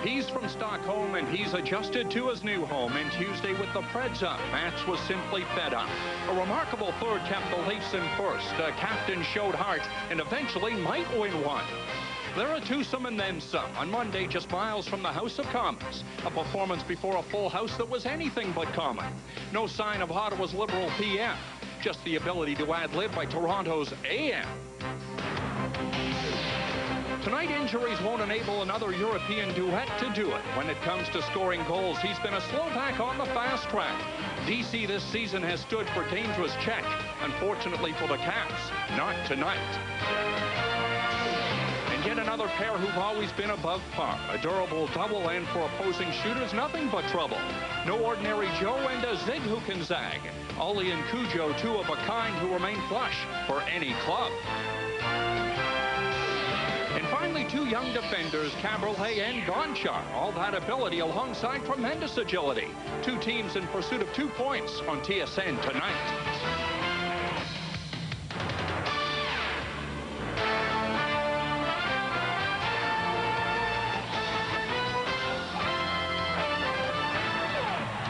He's from Stockholm, and he's adjusted to his new home. And Tuesday with the Preds up, Mats was simply fed up. A remarkable third kept the Leafs in first. Captain showed heart and eventually might win one. They're a twosome and then some. On Monday, just miles from the House of Commons. A performance before a full house that was anything but common. No sign of Ottawa's Liberal PM. Just the ability to ad-lib by Toronto's AM. Tonight, injuries won't enable another European duet to do it. When it comes to scoring goals, he's been a Slovak on the fast track. DC this season has stood for dangerous check. Unfortunately for the Caps, not tonight. And yet another pair who've always been above par. A durable double, and for opposing shooters, nothing but trouble. No ordinary Joe and a zig who can zag. Ollie and Cujo, two of a kind who remain flush for any club. And finally, two young defenders, Caberlet and Gonchar. All that ability alongside tremendous agility. Two teams in pursuit of 2 points on TSN tonight.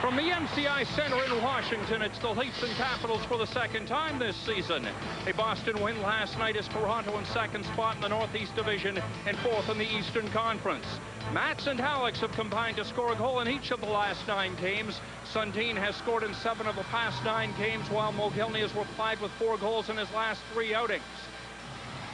From the MCI Center in Washington, it's the Leafs and Capitals for the second time this season. A Boston win last night as Toronto in second spot in the Northeast Division and fourth in the Eastern Conference. Mats and Alex have combined to score a goal in each of the last 9 games. Sundin has scored in 7 of the past 9 games, while Mogilny has replied with 4 goals in his last 3 outings.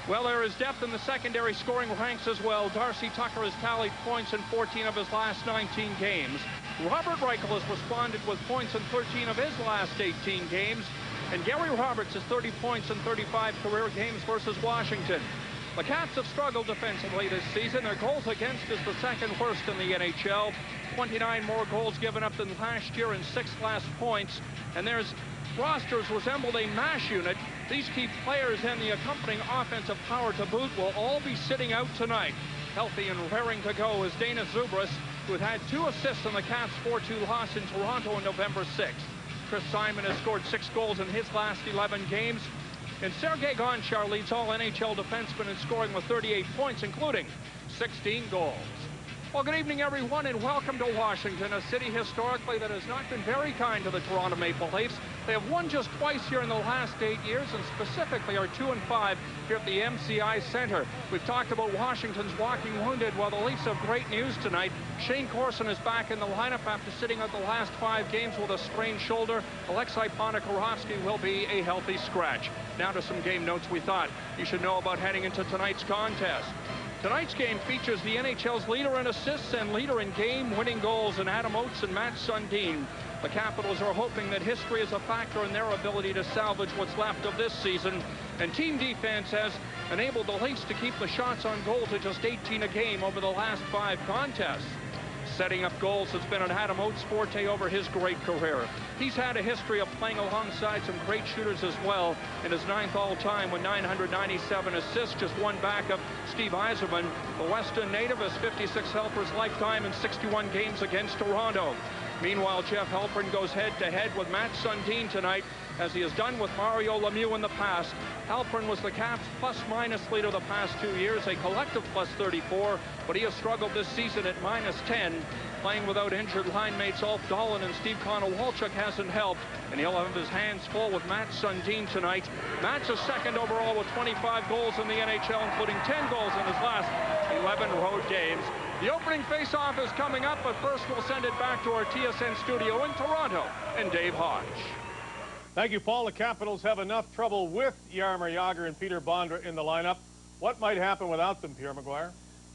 Well, there is depth in the secondary scoring ranks as well. Darcy Tucker has tallied points in 14 of his last 19 games. Robert Reichel has responded with points in 13 of his last 18 games. And Gary Roberts has 30 points in 35 career games versus Washington. The Caps have struggled defensively this season. Their goals against is the second worst in the NHL. 29 more goals given up than last year and 6 less points. And their rosters resembled a mash unit. These key players and the accompanying offensive power to boot will all be sitting out tonight. Healthy and raring to go is Dana Zubras, who had 2 assists in the Caps' 4-2 loss in Toronto on November 6th. Chris Simon has scored 6 goals in his last 11 games. And Sergei Gonchar leads all NHL defensemen in scoring with 38 points, including 16 goals. Well, good evening, everyone, and welcome to Washington, a city historically that has not been very kind to the Toronto Maple Leafs. They have won just twice here in the last 8 years, and specifically are 2-5 here at the MCI Center. We've talked about Washington's walking wounded. Well, the Leafs have great news tonight. Shane Corson is back in the lineup after sitting out the last 5 games with a sprained shoulder. Alexei Ponikarovsky will be a healthy scratch. Now to some game notes we thought you should know about heading into tonight's contest. Tonight's game features the NHL's leader in assists and leader in game-winning goals in Adam Oates and Mats Sundin. The Capitals are hoping that history is a factor in their ability to salvage what's left of this season. And team defense has enabled the Leafs to keep the shots on goal to just 18 a game over the last 5 contests. Setting up goals has been an Adam Oates' forte over his great career. He's had a history of playing alongside some great shooters as well. In his 9th all-time with 997 assists, just 1 back of Steve Yzerman. The Weston native has 56 helpers lifetime in 61 games against Toronto. Meanwhile, Jeff Halpern goes head-to-head with Mats Sundin tonight, as he has done with Mario Lemieux in the past. Halpern was the Caps' plus-minus leader the past 2 years, a collective plus 34, but he has struggled this season at minus 10. Playing without injured line mates Ulf Dolan and Steve Konowalchuk hasn't helped, and he'll have his hands full with Mats Sundin tonight. Mats is second overall with 25 goals in the NHL, including 10 goals in his last 11 road games. The opening face-off is coming up, but first we'll send it back to our TSN studio in Toronto and Dave Hodge. Thank you, Paul. The Capitals have enough trouble with Jaromir Jagr and Peter Bondra in the lineup. What might happen without them, Pierre McGuire?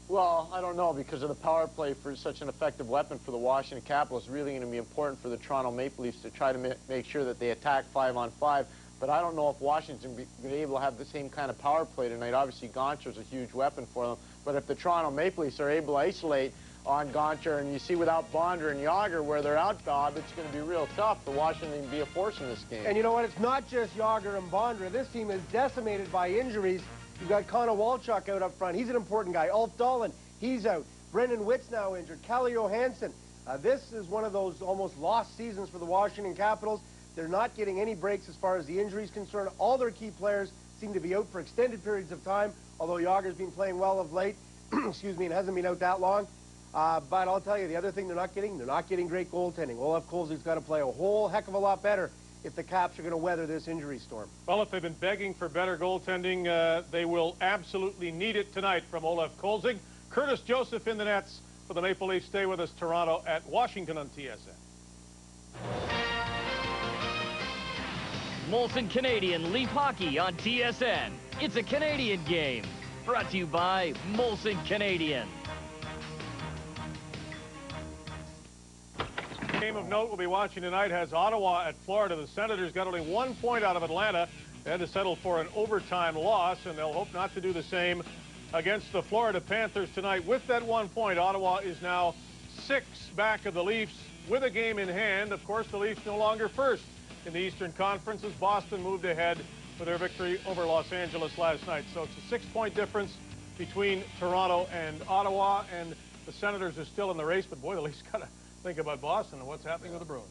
Well, I don't know, because of the power play for such an effective weapon for the Washington Capitals. It's really going to be important for the Toronto Maple Leafs to try to make sure that they attack 5-on-5. But I don't know if Washington will be able to have the same kind of power play tonight. Obviously, Gonchar is a huge weapon for them. But if the Toronto Maple Leafs are able to isolate on Gonchar, and you see without Bondra and Jagr where they're out, Bob, it's going to be real tough for Washington to be a force in this game. And you know what? It's not just Jagr and Bondra. This team is decimated by injuries. You've got Konowalchuk out up front. He's an important guy. Ulf Dolan, he's out. Brendan Witt's now injured. Calle Johansson. This is one of those almost lost seasons for the Washington Capitals. They're not getting any breaks as far as the injuries concerned. All their key players seem to be out for extended periods of time, although Jagr's been playing well of late, excuse me, and hasn't been out that long. But I'll tell you, the other thing they're not getting great goaltending. Olaf Kolzig's got to play a whole heck of a lot better if the Caps are going to weather this injury storm. Well, if they've been begging for better goaltending, they will absolutely need it tonight from Olaf Kolzig. Curtis Joseph in the nets for the Maple Leafs. Stay with us, Toronto at Washington on TSN. Molson Canadian Leaf Hockey on TSN. It's a Canadian game. Brought to you by Molson Canadian. Game of note we'll be watching tonight has Ottawa at Florida. The Senators got only 1 point out of Atlanta. They had to settle for an overtime loss, and they'll hope not to do the same against the Florida Panthers tonight. With that 1 point, Ottawa is now 6 back of the Leafs with a game in hand. Of course, the Leafs no longer first in the Eastern Conference as Boston moved ahead with their victory over Los Angeles last night. So it's a 6-point difference between Toronto and Ottawa, and the Senators are still in the race, but boy, the Leafs got to think about Boston and what's happening with the Bruins.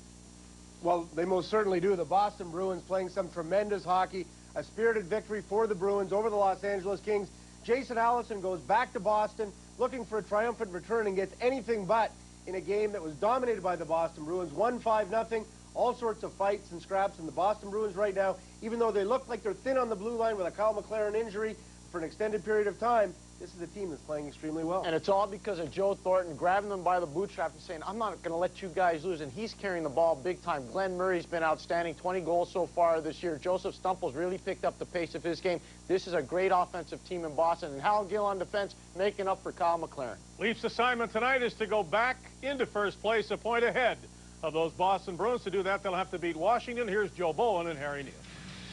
Well, they most certainly do. The Boston Bruins playing some tremendous hockey. A spirited victory for the Bruins over the Los Angeles Kings. Jason Allison goes back to Boston looking for a triumphant return and gets anything but in a game that was dominated by the Boston Bruins. 1-5-0. All sorts of fights and scraps in the Boston Bruins right now. Even though they look like they're thin on the blue line with a Kyle McLaren injury for an extended period of time, this is a team that's playing extremely well. And it's all because of Joe Thornton grabbing them by the bootstrap and saying, I'm not going to let you guys lose. And he's carrying the ball big time. Glenn Murray's been outstanding, 20 goals so far this year. Joseph Stumple's really picked up the pace of his game. This is a great offensive team in Boston. And Hal Gill on defense making up for Kyle McLaren. Leafs' assignment tonight is to go back into first place, a point ahead of those Boston Bruins. To do that, they'll have to beat Washington. Here's Joe Bowen and Harry Neale.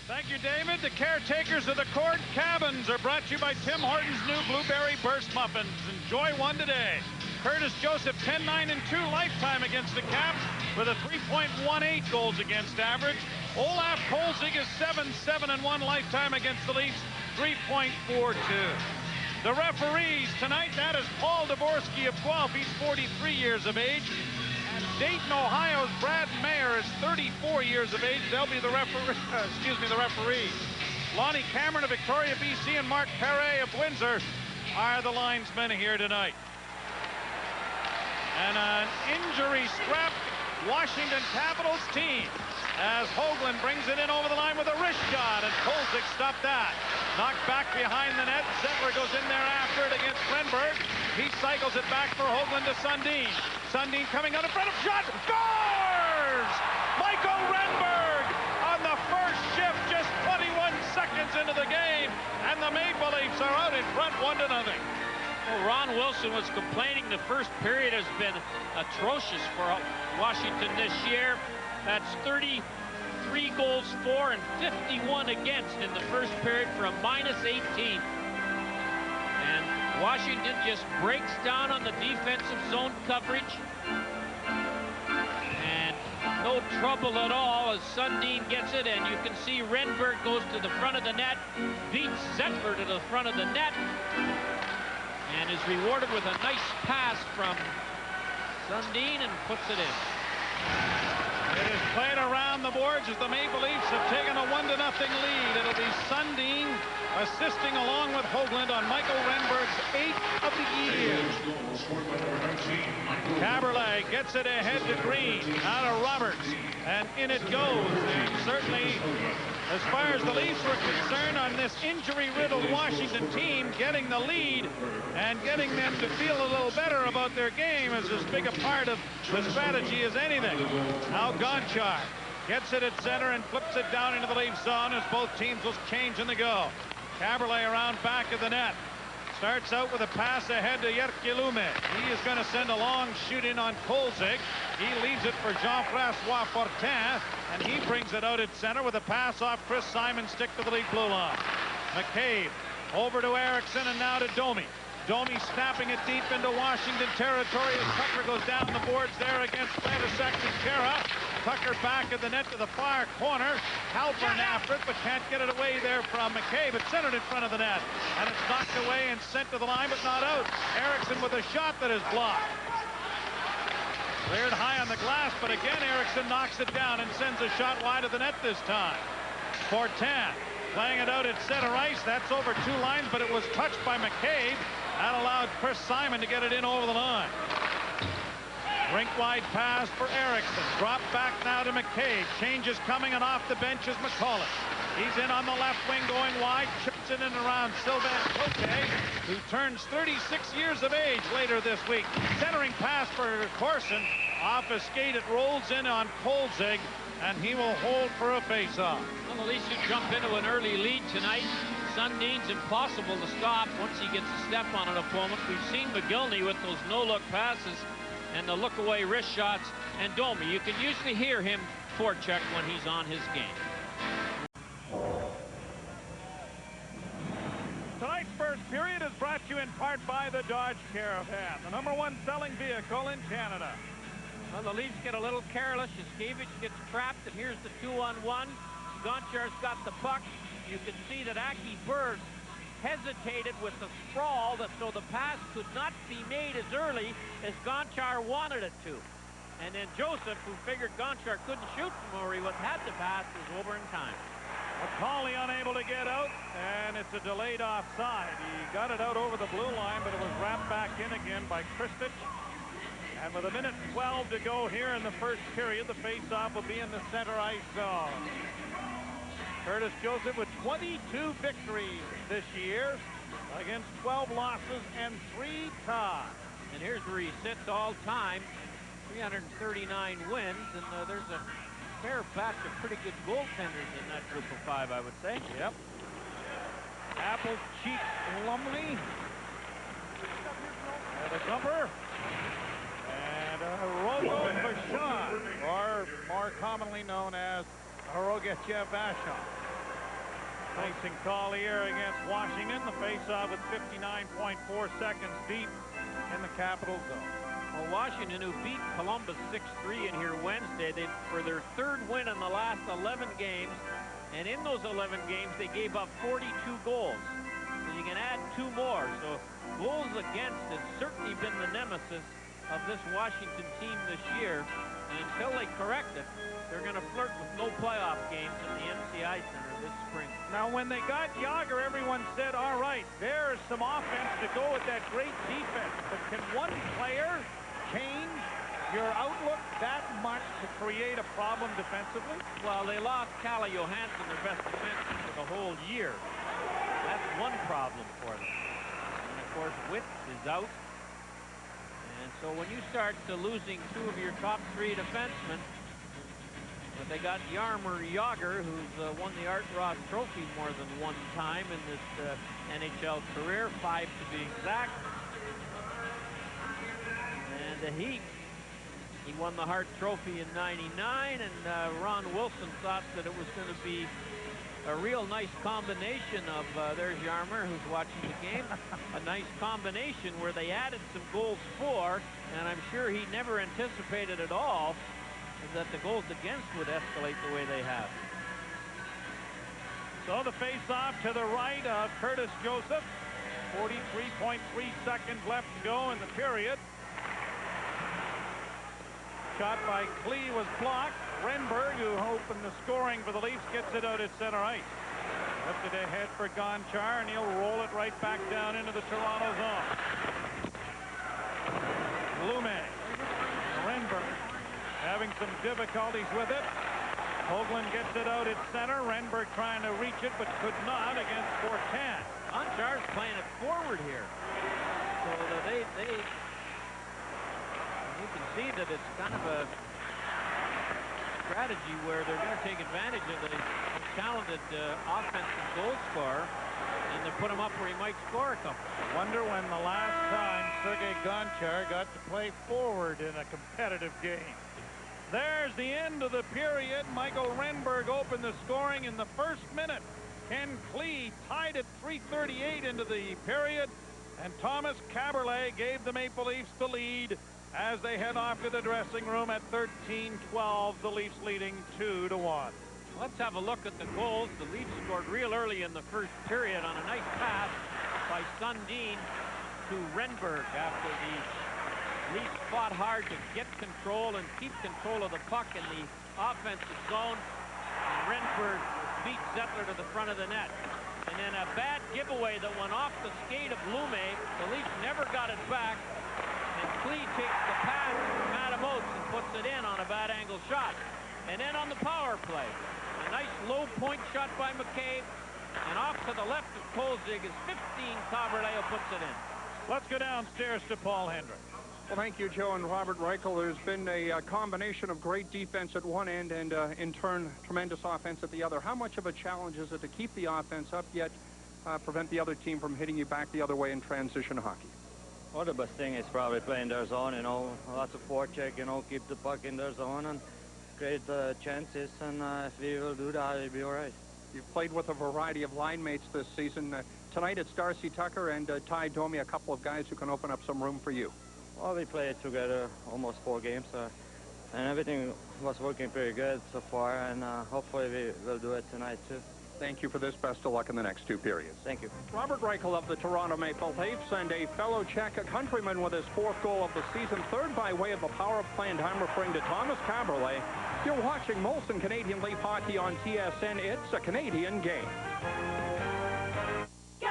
Thank you, David. The caretakers of the Cord Cabins are brought to you by Tim Hortons' new Blueberry Burst Muffins. Enjoy one today. Curtis Joseph, 10-9-2 lifetime against the Caps with a 3.18 goals against average. Olaf Kolzig is 7-7-1 lifetime against the Leafs, 3.42. The referees tonight, that is Paul Dvorsky of Guelph. He's 43 years of age. And Dayton, Ohio's Brad Mayer is 34 years of age. They'll be the referees. Lonnie Cameron of Victoria, BC, and Mark Perret of Windsor are the linesmen here tonight. And an injury-strapped Washington Capitals team as Hoagland brings it in over the line with a wrist shot, and Kolzig stopped that. Knocked back behind the net. Zettler goes in there after it against Renberg. He cycles it back for Hoagland to Sundin. Sundin coming out in front of shot. Scores! Michael Renberg on the first shift, just 21 seconds into the game, and the Maple Leafs are out in front 1-0. Well, Ron Wilson was complaining the first period has been atrocious for Washington this year. That's 33 goals for and 51 against in the first period for a -18. And Washington just breaks down on the defensive zone coverage. And no trouble at all as Sundin gets it, and you can see Renberg goes to the front of the net, beats Zettler to the front of the net, and is rewarded with a nice pass from Sundin and puts it in. It is played around the boards as the Maple Leafs have taken a 1-0 lead. It'll be Sundin assisting along with Hoagland on Michael Renberg's 8th of the year. Caberlet gets it ahead to Green, out of Roberts, and in it goes. And certainly, as far as the Leafs were concerned on this injury-riddled Washington team, getting the lead and getting them to feel a little better about their game is as big a part of the strategy as anything. Now Gonchar gets it at center and flips it down into the Leaf zone as both teams will change in the go. Caberlet around back of the net. Starts out with a pass ahead to Yerkelume. He is going to send a long shoot in on Kolzig. He leaves it for Jean-Francois Fortin, and he brings it out at center with a pass off Chris Simon's stick to the lead blue line. McCabe over to Erickson and now to Domi. Domi snapping it deep into Washington territory as Tucker goes down the boards there against Frantisek and Kara. Tucker back of the net to the far corner. Halpern after it, but can't get it away there from McCabe. It's centered in front of the net, and it's knocked away and sent to the line, but not out. Erickson with a shot that is blocked. Cleared high on the glass, but again Erickson knocks it down and sends a shot wide of the net this time. Fortin Playing it out at center ice. That's over 2 lines, but it was touched by McCabe. That allowed Chris Simon to get it in over the line. Rink-wide pass for Erickson. Drop back now to McCabe. Changes coming, and off the bench is McCullough. He's in on the left wing going wide. Chips it in and around Sylvain Cote, who turns 36 years of age later this week. Centering pass for Corson. Off a skate, it rolls in on Kolzig, and he will hold for a face-off. Well, at least you jump into an early lead tonight. Sundin's impossible to stop once he gets a step on an opponent. We've seen McGillney with those no-look passes and the look-away wrist shots. And Domi, you can usually hear him forecheck when he's on his game. Tonight's first period is brought to you in part by the Dodge Caravan, the #1 selling vehicle in Canada. Well, the Leafs get a little careless. Yuskevich gets trapped, and here's the 2-on-1. Gonchar's got the puck. You can see that Aki Berg hesitated with the sprawl, so the pass could not be made as early as Gonchar wanted it to. And then Joseph, who figured Gonchar couldn't shoot from where he had the pass, was over in time. McCauley unable to get out, and it's a delayed offside. He got it out over the blue line, but it was wrapped back in again by Kristich. And with 1:12 to go here in the first period, the face-off will be in the center ice zone. Curtis Joseph with 22 victories this year against 12 losses and 3 ties. And here's where he sits all time, 339 wins, and there's a fair batch of pretty good goaltenders in that group of 5, I would say. Yep. Apple Cheek Lumley. And a jumper. And Rogo Vachon, or more commonly known as Rogetyev Vachon. Facing Collier against Washington. The face-off with 59.4 seconds deep in the Capital zone. Well, Washington, who beat Columbus 6-3 in here Wednesday, for their 3rd win in the last 11 games. And in those 11 games, they gave up 42 goals. So you can add 2 more. So goals against has certainly been the nemesis of this Washington team this year. And until they correct it, they're going to flirt with no playoff games in the MCI Center this spring. Now, when they got Yager, everyone said, all right, there's some offense to go with that great defense. But can one player change your outlook that much to create a problem defensively? Well, they lost Calle Johansson, their best defenseman, for the whole year. That's one problem for them. And, of course, Witt is out. And so when you start losing 2 of your top 3 defensemen, but they got Jaromir Jagr, who's won the Art Ross Trophy more than 1 time in this NHL career, 5 to be exact. And he won the Hart Trophy in '99, and Ron Wilson thought that it was going to be a real nice combination of, there's Jaromir, who's watching the game, a nice combination where they added some goals for, and I'm sure he never anticipated at all that the goals against would escalate the way they have. So the face-off to the right of Curtis Joseph. 43.3 seconds left to go in the period. Shot by Klee was blocked. Renberg, who opened the scoring for the Leafs, gets it out at center ice. Lifted ahead for Gonchar, and he'll roll it right back down into the Toronto zone. Lume. Renberg having some difficulties with it. Hoagland gets it out at center. Renberg trying to reach it, but could not against Fortin. Gonchar's playing it forward here. So that you can see that it's kind of a strategy where they're going to take advantage of the talented offensive goal scorer, and they put him up where he might score a couple. Wonder when the last time Sergei Gonchar got to play forward in a competitive game. There's the end of the period. Michael Renberg opened the scoring in the first minute. Ken Klee tied at 3:38 into the period, and Thomas Caberlet gave the Maple Leafs the lead as they head off to the dressing room at 13-12, the Leafs leading 2-1. Let's have a look at the goals. The Leafs scored real early in the first period on a nice pass by Sundin to Renberg after the Leafs fought hard to get control and keep control of the puck in the offensive zone. And Renberg beat Zettler to the front of the net. And then a bad giveaway that went off the skate of Lume. The Leafs never got it back. And Klee takes the pass from Adam Oates and puts it in on a bad angle shot. And then on the power play, a nice low point shot by McCabe. And off to the left of Kolzig is 15. Cavalleo puts it in. Let's go downstairs to Paul Hendrick. Well, thank you, Joe and Robert Reichel. There's been a combination of great defense at one end and, in turn, tremendous offense at the other. How much of a challenge is it to keep the offense up, yet prevent the other team from hitting you back the other way in transition hockey? Well, the best thing is probably playing their zone, you know, lots of forecheck, you know, keep the puck in their zone and create chances, and if we will do that, it'll be all right. You've played with a variety of line mates this season. Tonight it's Darcy Tucker and Ty Domi, a couple of guys who can open up some room for you. Well, we played together almost 4 games, and everything was working pretty good so far, and hopefully we will do it tonight too. Thank you for this. Best of luck in the next 2 periods. Thank you. Robert Reichel of the Toronto Maple Leafs and a fellow Czech, a countryman with his 4th goal of the season, 3rd by way of the power play, and I'm referring to Thomas Cavalleo. You're watching Molson Canadian Leaf Hockey on TSN. It's a Canadian game. Go!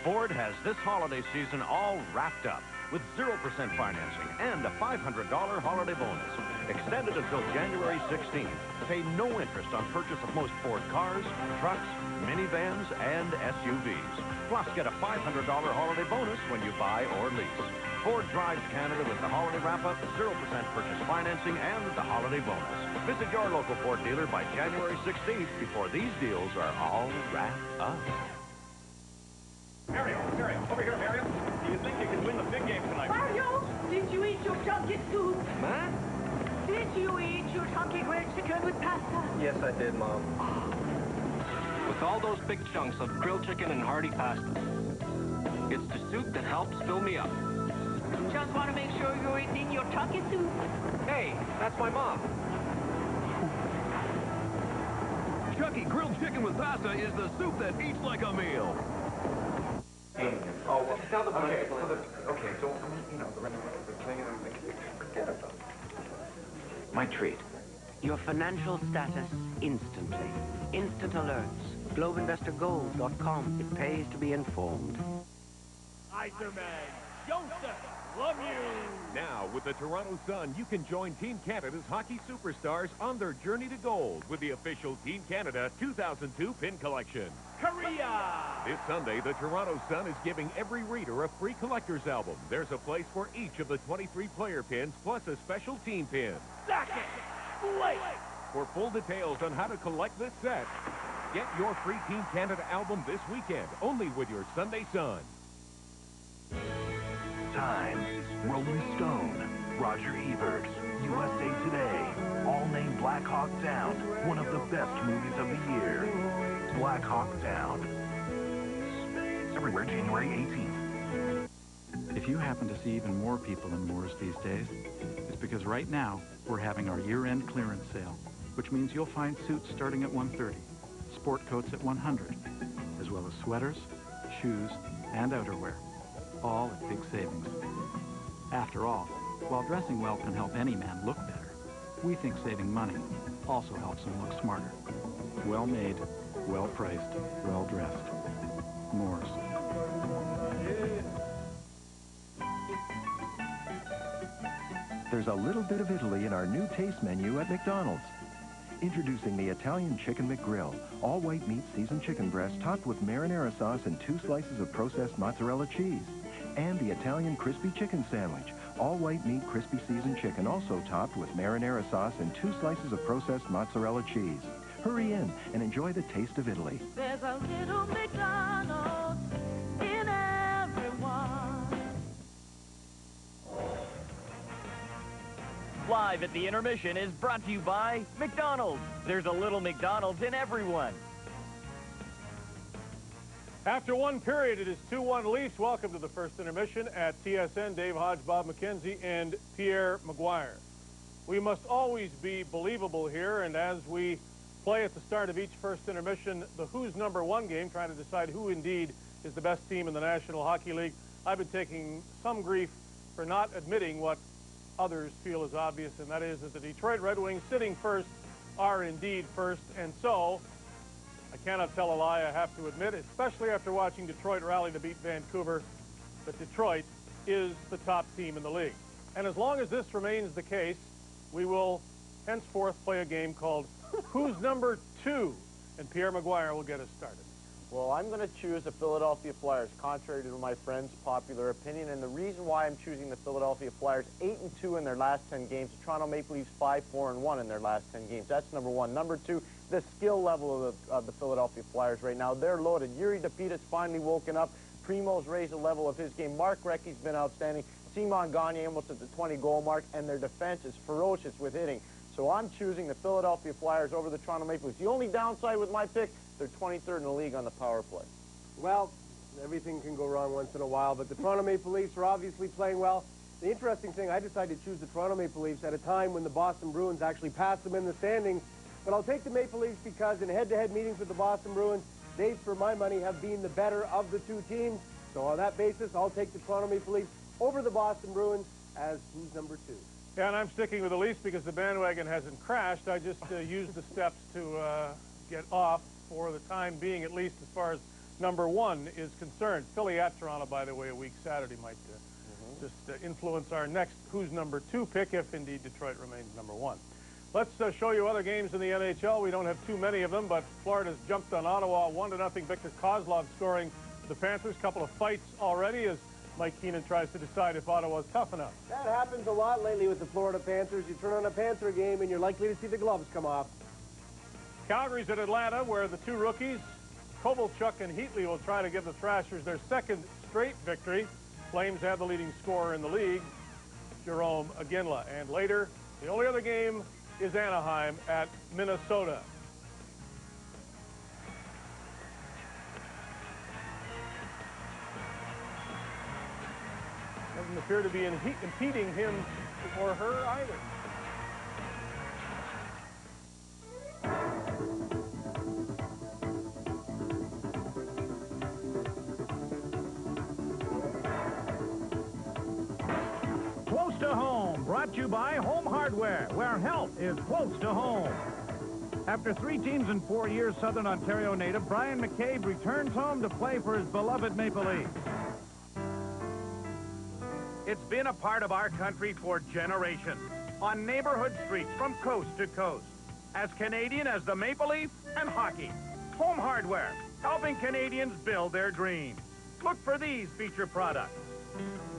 Ford has this holiday season all wrapped up with 0% financing and a $500 holiday bonus. Extended until January 16th. Pay no interest on purchase of most Ford cars, trucks, minivans, and SUVs. Plus, get a $500 holiday bonus when you buy or lease. Ford drives Canada with the holiday wrap-up, 0% purchase financing, and the holiday bonus. Visit your local Ford dealer by January 16th before these deals are all wrapped up. Mario, over here, Mario. Do you think you can win the big game tonight? Mario, did you eat your junket soup? Ma? Did you eat your chunky grilled chicken with pasta? Yes, I did, Mom. With all those big chunks of grilled chicken and hearty pasta, it's the soup that helps fill me up. Just want to make sure you're eating your chunky soup. Hey, that's my mom. Chunky grilled chicken with pasta is the soup that eats like a meal. Oh, well, tell the okay, so, you know, the thing, forget about it. My treat. Your financial status instantly. Instant alerts. GlobeInvestorGold.com. It pays to be informed. Iserman, Joseph, love you. Now, with the Toronto Sun, you can join Team Canada's hockey superstars on their journey to gold with the official Team Canada 2002 pin collection. Korea. This Sunday, the Toronto Sun is giving every reader a free collector's album. There's a place for each of the 23 player pins, plus a special team pin. Second, Blake. For full details on how to collect this set, get your free Team Canada album this weekend, only with your Sunday Sun. Time. Rolling Stone. Roger Ebert. USA Today. All named Black Hawk Down one of the best movies of the year. Black Hawk Down. Everywhere January 18th. If you happen to see even more people in Moores these days, it's because right now we're having our year-end clearance sale, which means you'll find suits starting at $130, sport coats at $100, as well as sweaters, shoes, and outerwear, all at big savings. After all, while dressing well can help any man look better, we think saving money also helps him look smarter. Well-made, well-priced, well-dressed. Moores. There's a little bit of Italy in our new taste menu at McDonald's. Introducing the Italian Chicken McGrill, all-white meat seasoned chicken breast topped with marinara sauce and 2 slices of processed mozzarella cheese. And the Italian Crispy Chicken Sandwich, all-white meat crispy seasoned chicken also topped with marinara sauce and 2 slices of processed mozzarella cheese. Hurry in and enjoy the taste of Italy. There's a little McDonald's in everyone. Live at the Intermission is brought to you by McDonald's. There's a little McDonald's in everyone. After 1 period, it is 2-1 Leafs. Welcome to the first intermission at TSN. Dave Hodge, Bob McKenzie, and Pierre McGuire. We must always be believable here, and as we play at the start of each first intermission, the Who's Number 1 game, trying to decide who indeed is the best team in the National Hockey League. I've been taking some grief for not admitting what others feel is obvious, and that is that the Detroit Red Wings, sitting first, are indeed first, and so I cannot tell a lie, I have to admit, especially after watching Detroit rally to beat Vancouver, that Detroit is the top team in the league. And as long as this remains the case, we will henceforth play a game called Who's Number 2? And Pierre McGuire will get us started. Well, I'm going to choose the Philadelphia Flyers, contrary to my friend's popular opinion. And the reason why I'm choosing the Philadelphia Flyers, 8-2 in their last 10 games. The Toronto Maple Leafs 5-4-1 in their last 10 games. That's number one. Number two, the skill level of the Philadelphia Flyers right now. They're loaded. Yuri Depita's finally woken up. Primo's raised the level of his game. Mark Recchi's been outstanding. Simon Gagne almost at the 20-goal mark. And their defense is ferocious with hitting. So I'm choosing the Philadelphia Flyers over the Toronto Maple Leafs. The only downside with my pick, they're 23rd in the league on the power play. Well, everything can go wrong once in a while, but the Toronto Maple Leafs are obviously playing well. The interesting thing, I decided to choose the Toronto Maple Leafs at a time when the Boston Bruins actually passed them in the standings. But I'll take the Maple Leafs because in head-to-head meetings with the Boston Bruins, they, for my money, have been the better of the two teams. So on that basis, I'll take the Toronto Maple Leafs over the Boston Bruins as who's number 2. Yeah, and I'm sticking with the Leafs because the bandwagon hasn't crashed. I just used the steps to get off for the time being, at least as far as number 1 is concerned. Philly at Toronto, by the way, a week Saturday might just influence our next who's number 2 pick, if indeed Detroit remains number 1. Let's show you other games in the NHL. We don't have too many of them, but Florida's jumped on Ottawa 1-0. Victor Kozlov scoring for the Panthers. Couple of fights already as Mike Keenan tries to decide if Ottawa's tough enough. That happens a lot lately with the Florida Panthers. You turn on a Panther game and you're likely to see the gloves come off. Calgary's at Atlanta, where the two rookies, Kovalchuk and Heatley, will try to give the Thrashers their second straight victory. Flames have the leading scorer in the league, Jerome Iginla. And later, the only other game is Anaheim at Minnesota. Doesn't appear to be impeding him or her either. Close to Home, brought to you by Home Hardware, where health is close to home. After 3 teams in 4 years, Southern Ontario native Brian McCabe returns home to play for his beloved Maple Leafs. It's been a part of our country for generations, on neighborhood streets from coast to coast. As Canadian as the Maple Leaf and hockey. Home Hardware, helping Canadians build their dreams. Look for these feature products.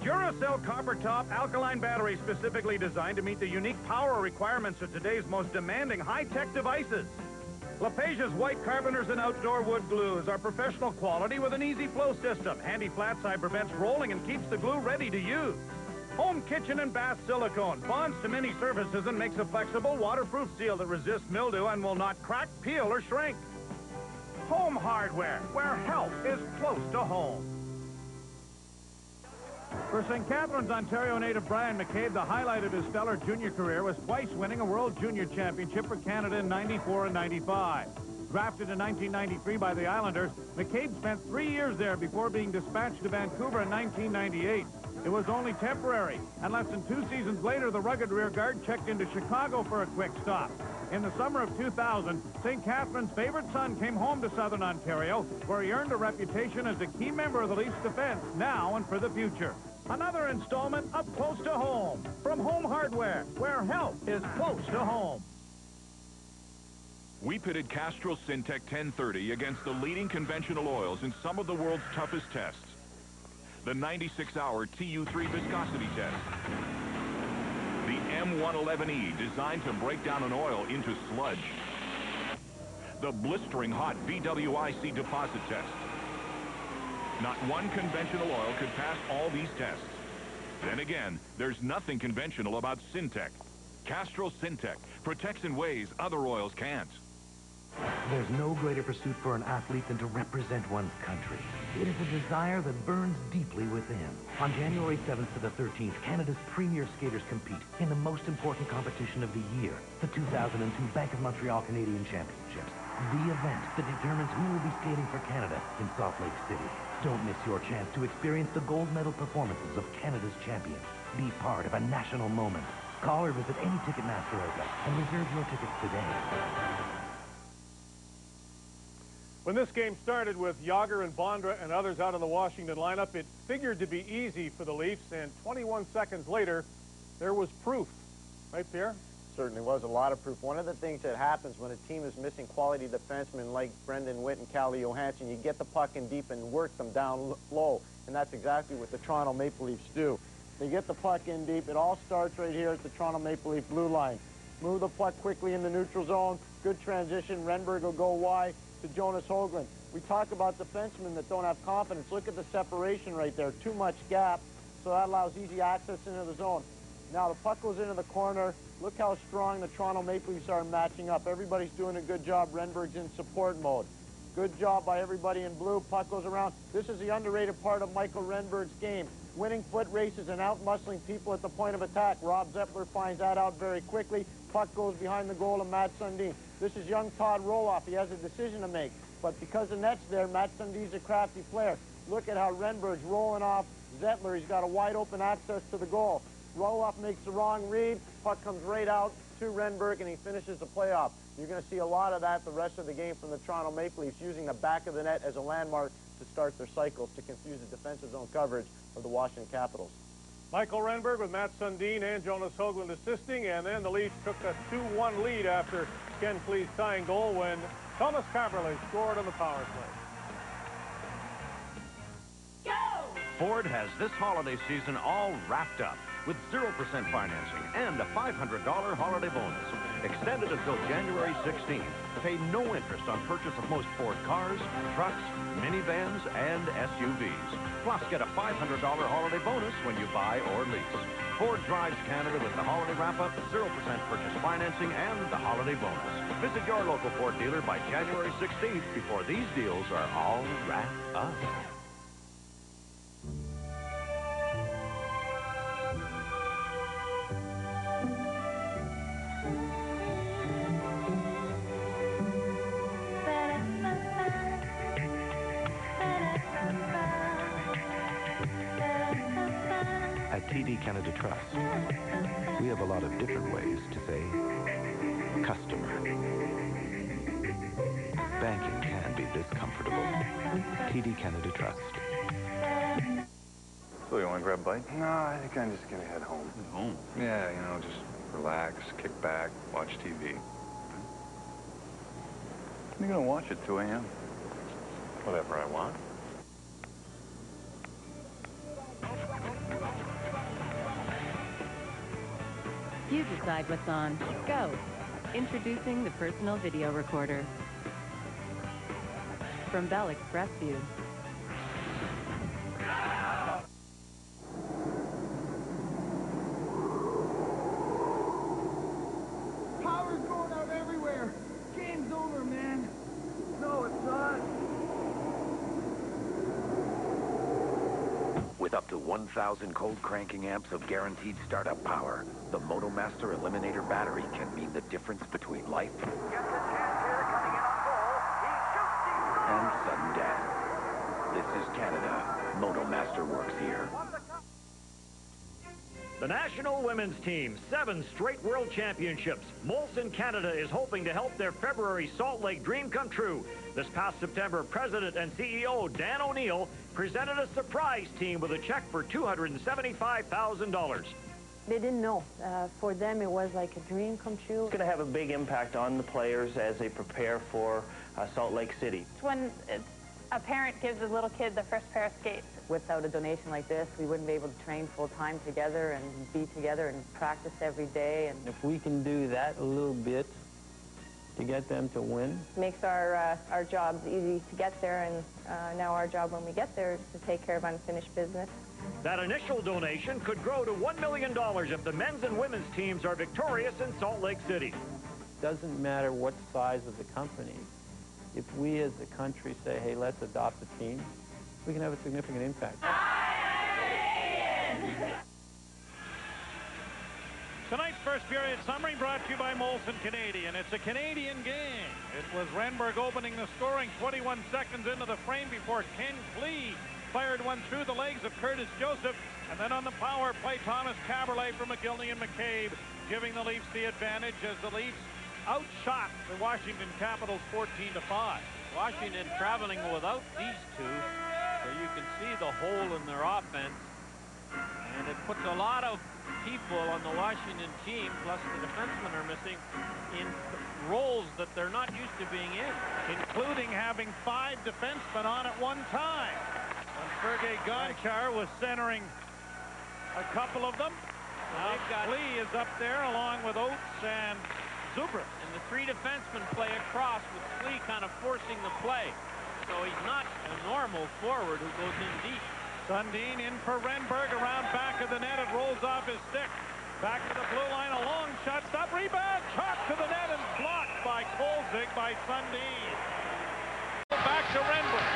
Duracell Copper Top Alkaline Battery, specifically designed to meet the unique power requirements of today's most demanding high-tech devices. LePage's White Carpenters and Outdoor Wood Glues are professional quality with an easy flow system. Handy flat side prevents rolling and keeps the glue ready to use. Home Kitchen and Bath Silicone bonds to many surfaces and makes a flexible, waterproof seal that resists mildew and will not crack, peel, or shrink. Home Hardware, where health is close to home. For St. Catharines, Ontario native Brian McCabe, the highlight of his stellar junior career was twice winning a World Junior Championship for Canada in '94 and '95. Drafted in 1993 by the Islanders, McCabe spent 3 years there before being dispatched to Vancouver in 1998. It was only temporary, and less than 2 seasons later, the rugged rearguard checked into Chicago for a quick stop. In the summer of 2000, St. Catharines' favorite son came home to Southern Ontario, where he earned a reputation as a key member of the Leafs defense, now and for the future. Another installment of Close to Home, from Home Hardware, where health is close to home. We pitted Castrol Syntec 1030 against the leading conventional oils in some of the world's toughest tests. The 96-hour TU3 viscosity test. The M111E, designed to break down an oil into sludge. The blistering hot VWIC deposit test. Not one conventional oil could pass all these tests. Then again, there's nothing conventional about Syntec. Castrol Syntec protects in ways other oils can't. There's no greater pursuit for an athlete than to represent one's country. It is a desire that burns deeply within. On January 7th to the 13th, Canada's premier skaters compete in the most important competition of the year, the 2002 Bank of Montreal Canadian Championships, the event that determines who will be skating for Canada in Salt Lake City. Don't miss your chance to experience the gold medal performances of Canada's champions. Be part of a national moment. Call or visit any Ticketmaster outlet and reserve your tickets today. When this game started with Yager and Bondra and others out of the Washington lineup, it figured to be easy for the Leafs, and 21 seconds later, there was proof. Right, Pierre? Certainly was a lot of proof. One of the things that happens when a team is missing quality defensemen like Brendan Witt and Calle Johansson, you get the puck in deep and work them down low, and that's exactly what the Toronto Maple Leafs do. They get the puck in deep. It all starts right here at the Toronto Maple Leaf blue line. Move the puck quickly in the neutral zone. Good transition. Renberg will go wide to Jonas Höglund. We talk about defensemen that don't have confidence. Look at the separation right there. Too much gap, so that allows easy access into the zone. Now the puck goes into the corner. Look how strong the Toronto Maple Leafs are matching up. Everybody's doing a good job. Renberg's in support mode. Good job by everybody in blue. Puck goes around. This is the underrated part of Michael Renberg's game. Winning foot races and out-muscling people at the point of attack. Rob Zeppler finds that out very quickly. Puck goes behind the goal of Matt Sundin. This is young Todd Roloff. He has a decision to make. But because the net's there, Matt Sundin's a crafty player. Look at how Renberg's rolling off Zettler. He's got a wide open access to the goal. Roloff makes the wrong read. Puck comes right out to Renberg, and he finishes the playoff. You're going to see a lot of that the rest of the game from the Toronto Maple Leafs, using the back of the net as a landmark to start their cycles to confuse the defensive zone coverage of the Washington Capitals. Michael Renberg with Matt Sundin and Jonas Höglund assisting, and then the Leafs took a 2-1 lead after Ken Klee's tying goal when Thomas Caberlet scored on the power play. Ford has this holiday season all wrapped up with 0% financing and a $500 holiday bonus. Extended until January 16th. Pay no interest on purchase of most Ford cars, trucks, minivans, and SUVs. Plus, get a $500 holiday bonus when you buy or lease. Ford drives Canada with the holiday wrap-up, 0% purchase financing, and the holiday bonus. Visit your local Ford dealer by January 16th before these deals are all wrapped up. At TD Canada Trust, we have a lot of different ways to say customer. Banking can be this comfortable. TD Canada Trust. So you want to grab a bite? No, I think I'm just going to head home. Home? Yeah, you know, just relax, kick back, watch TV. You're going to watch at 2 a.m. Whatever I want. You decide what's on. Go. Introducing the personal video recorder. From Bell Express View. Power's going out everywhere. Game's over, man. No, it's not. With up to 1,000 cold cranking amps of guaranteed startup power, the MotoMaster Eliminator battery can mean the difference between life and sudden death. This is Canada. MotoMaster works here. The national women's team, 7 straight world championships. Molson Canada is hoping to help their February Salt Lake dream come true. This past September, President and CEO Dan O'Neil presented a surprise team with a check for $275,000. They didn't know. For them, it was like a dream come true. It's going to have a big impact on the players as they prepare for Salt Lake City. It's when a parent gives his little kid the first pair of skates. Without a donation like this, we wouldn't be able to train full-time together and be together and practice every day. And if we can do that a little bit to get them to win. Makes our jobs easy to get there, and now our job when we get there is to take care of unfinished business. That initial donation could grow to $1 million if the men's and women's teams are victorious in Salt Lake City. Doesn't matter what size of the company. If we as a country say, hey, let's adopt a team, we can have a significant impact. Tonight's first period summary brought to you by Molson Canadian. It's a Canadian game. It was Renberg opening the scoring 21 seconds into the frame before Ken Klee fired one through the legs of Curtis Joseph. And then on the power play, Thomas Caberlet from McGillney and McCabe giving the Leafs the advantage as the Leafs outshot the Washington Capitals 14-5. Washington traveling without these two, so you can see the hole in their offense. And it puts a lot of people on the Washington team, plus the defensemen are missing, in roles that they're not used to being in. Including having 5 defensemen on at one time. And Sergei Gonchar was centering a couple of them. Now Lee is up there along with Oates and Zuber. And the 3 defensemen play across with Lee kind of forcing the play. So he's not a normal forward who goes in deep. Sundin in for Renberg around back of the net. It rolls off his stick. Back to the blue line, a long shot, stop, rebound, shot to the net and blocked by Kolzig by Sundin. Back to Renberg.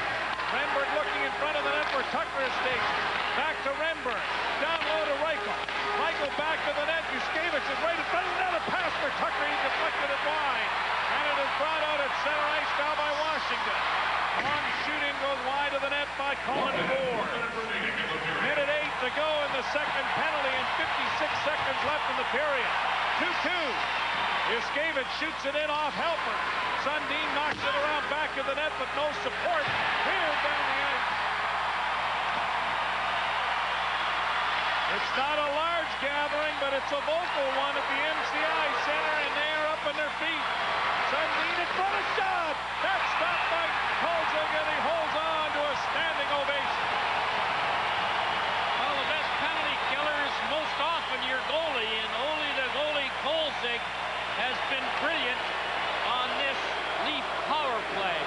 Renberg looking in front of the net where Tucker is stationed. Back to Renberg. Down low to Reichel. Reichel back to the net. Yushkevich is right in front of another pass for Tucker. He deflected it wide. And it is brought out at center ice now by Washington. Long shooting goes wide of the net by Colin Ford. Minute 8 to go in the second penalty and 56 seconds left in the period. 2-2. Yushkevich shoots it in off Helper. Sundin knocks it around back of the net, but no support. Pierre down the ice. It's not a large gathering, but it's a vocal one at the MCI Center, and they are up on their feet. Sundin in front of shot. That's stopped by Kolzig, and he holds on to a standing ovation. Well, the best penalty killer is most often your goalie, and only the goalie Kolzig has been brilliant on this Leaf power play.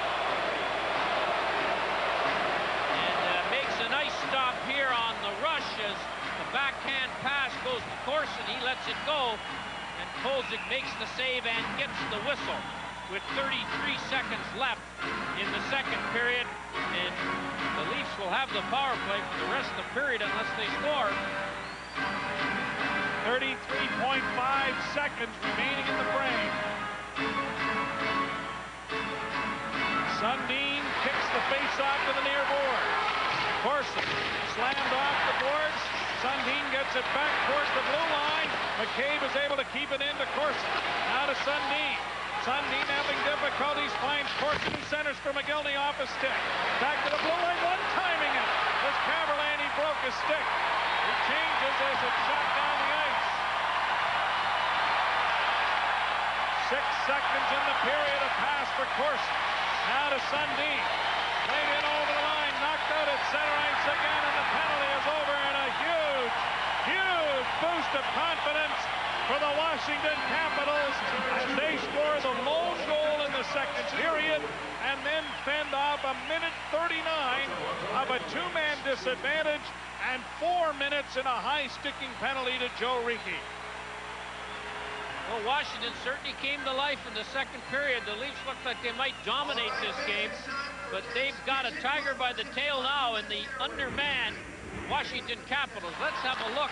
And makes a nice stop here on the rush as the backhand pass goes to Corson. He lets it go, and Kolzig makes the save and gets the whistle with 33 seconds left in the second period. And the Leafs will have the power play for the rest of the period unless they score. 33.5 seconds remaining in the frame. Sundin kicks the face-off to the near board. Corson slammed off the boards. Sundin gets it back towards the blue line. McCabe is able to keep it into Corson. Now to Sundin. Sundin having difficulties, finds Corson and centers for McGillney off his stick. Back to the blue line, one-timing it. As Caberlani broke his stick. He changes as it's shot down the ice. 6 seconds in the period, a pass for Corson. Now to Sundin. Played in over the line, knocked out at center ice again, and the penalty is over, and a huge, huge boost of confidence for the Washington Capitals as they score the lone goal in the second period and then fend off a minute 39 of a 2-man disadvantage and 4 minutes in a high-sticking penalty to Joe Ricci. Well, Washington certainly came to life in the second period. The Leafs looked like they might dominate this game, but they've got a tiger by the tail now in the undermanned Washington Capitals. Let's have a look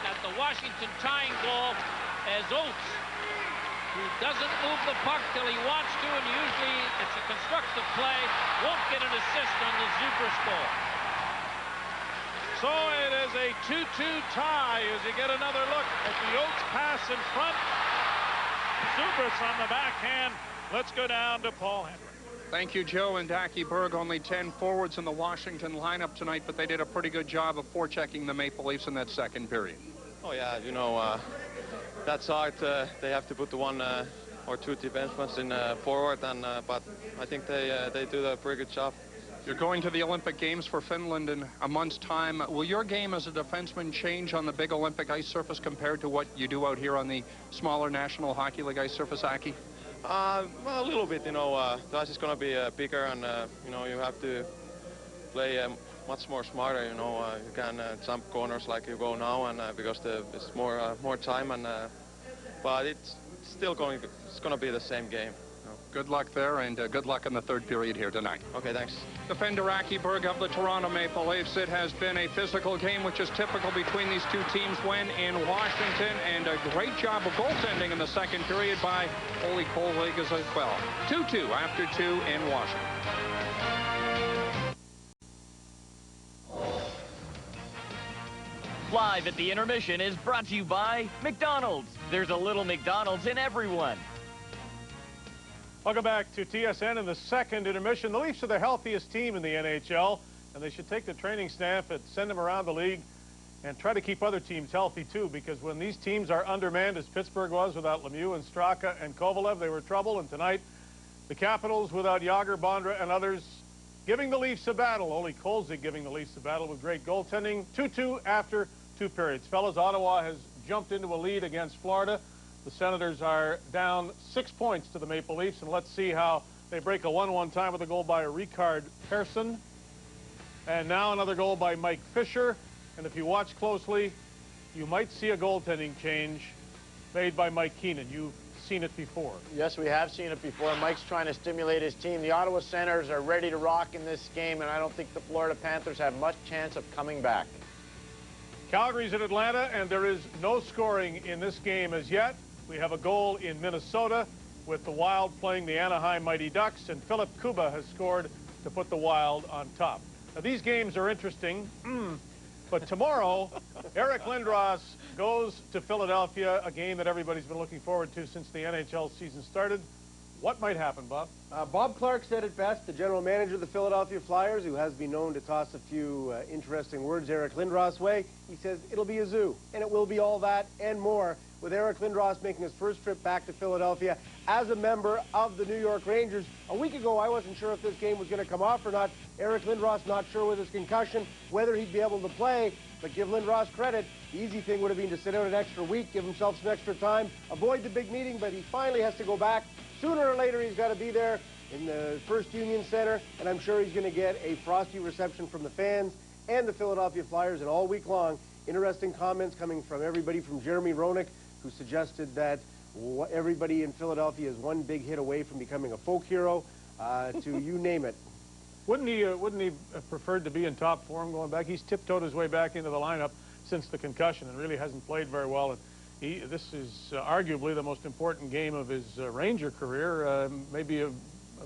at the Washington tying goal as Oates, who doesn't move the puck till he wants to, and usually it's a constructive play, won't get an assist on the Zubris goal. So it is a 2-2 tie as you get another look at the Oates pass in front. Zubris on the backhand. Let's go down to Paul Hendrick. Thank you, Joe. And Dacky Berg, only 10 forwards in the Washington lineup tonight, but they did a pretty good job of forechecking the Maple Leafs in that second period. Oh, yeah, you know, that's hard. They have to put the 1 or 2 defensemen in forward, and but I think they do a pretty good job. You're going to the Olympic Games for Finland in a month's time. Will your game as a defenseman change on the big Olympic ice surface compared to what you do out here on the smaller National Hockey League ice surface, Aki? Well, a little bit, you know. The ice is going to be bigger, and, you know, you have to play much more smarter, you know. You can jump corners like you go now, and because it's more time, and but it's still going to be the same game. Good luck there, and good luck in the third period here tonight. Okay, thanks. Defender Aki Berg of the Toronto Maple Leafs. It has been a physical game, which is typical between these two teams when in Washington, and a great job of goaltending in the second period by Ole Kolzig as well. 2-2 after 2 in Washington. Live at the Intermission is brought to you by McDonald's. There's a little McDonald's in everyone. Welcome back to TSN in the second intermission. The Leafs are the healthiest team in the NHL, and they should take the training staff and send them around the league and try to keep other teams healthy, too, because when these teams are undermanned, as Pittsburgh was without Lemieux and Straka and Kovalev, they were trouble. And tonight, the Capitals without Jágr, Bondra, and others giving the Leafs a battle. Ole Kolzig giving the Leafs a battle with great goaltending. 2-2 after 2 periods. Fellas, Ottawa has jumped into a lead against Florida. The Senators are down 6 points to the Maple Leafs, and let's see how they break a 1-1 tie with a goal by Ricard Persson. And now another goal by Mike Fisher. And if you watch closely, you might see a goaltending change made by Mike Keenan. You've seen it before. Yes, we have seen it before. Mike's trying to stimulate his team. The Ottawa Senators are ready to rock in this game, and I don't think the Florida Panthers have much chance of coming back. Calgary's in Atlanta, and there is no scoring in this game as yet. We have a goal in Minnesota with the Wild playing the Anaheim Mighty Ducks, and Philip Kuba has scored to put the Wild on top. Now, these games are interesting, but tomorrow, Eric Lindros goes to Philadelphia, a game that everybody's been looking forward to since the NHL season started. What might happen, Bob? Bob Clark said it best, the general manager of the Philadelphia Flyers, who has been known to toss a few interesting words Eric Lindros' way. He says it'll be a zoo, and it will be all that and more, with Eric Lindros making his first trip back to Philadelphia as a member of the New York Rangers. A week ago, I wasn't sure if this game was going to come off or not. Eric Lindros not sure with his concussion whether he'd be able to play, but give Lindros credit. The easy thing would have been to sit out an extra week, give himself some extra time, avoid the big meeting, but he finally has to go back. Sooner or later, he's got to be there in the First Union Center, and I'm sure he's going to get a frosty reception from the fans and the Philadelphia Flyers. And all week long, interesting comments coming from everybody from Jeremy Roenick, who suggested that everybody in Philadelphia is one big hit away from becoming a folk hero, to you name it. Wouldn't he have preferred to be in top form going back? He's tiptoed his way back into the lineup since the concussion and really hasn't played very well. And this is arguably the most important game of his Ranger career, maybe of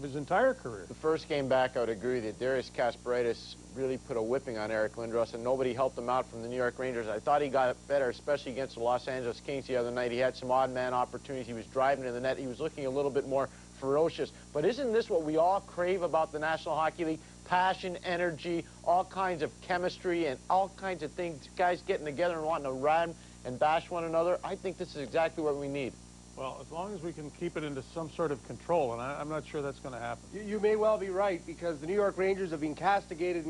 his entire career. The first game back, I would agree that Darius Kasparaitis really put a whipping on Eric Lindros, and nobody helped him out from the New York Rangers. I thought he got better, especially against the Los Angeles Kings the other night. He had some odd man opportunities. He was driving to the net. He was looking a little bit more ferocious. But isn't this what we all crave about the National Hockey League? Passion, energy, all kinds of chemistry, and all kinds of things. Guys getting together and wanting to run and bash one another. I think this is exactly what we need. Well, as long as we can keep it into some sort of control, and I'm not sure that's going to happen. You may well be right, because the New York Rangers have been castigated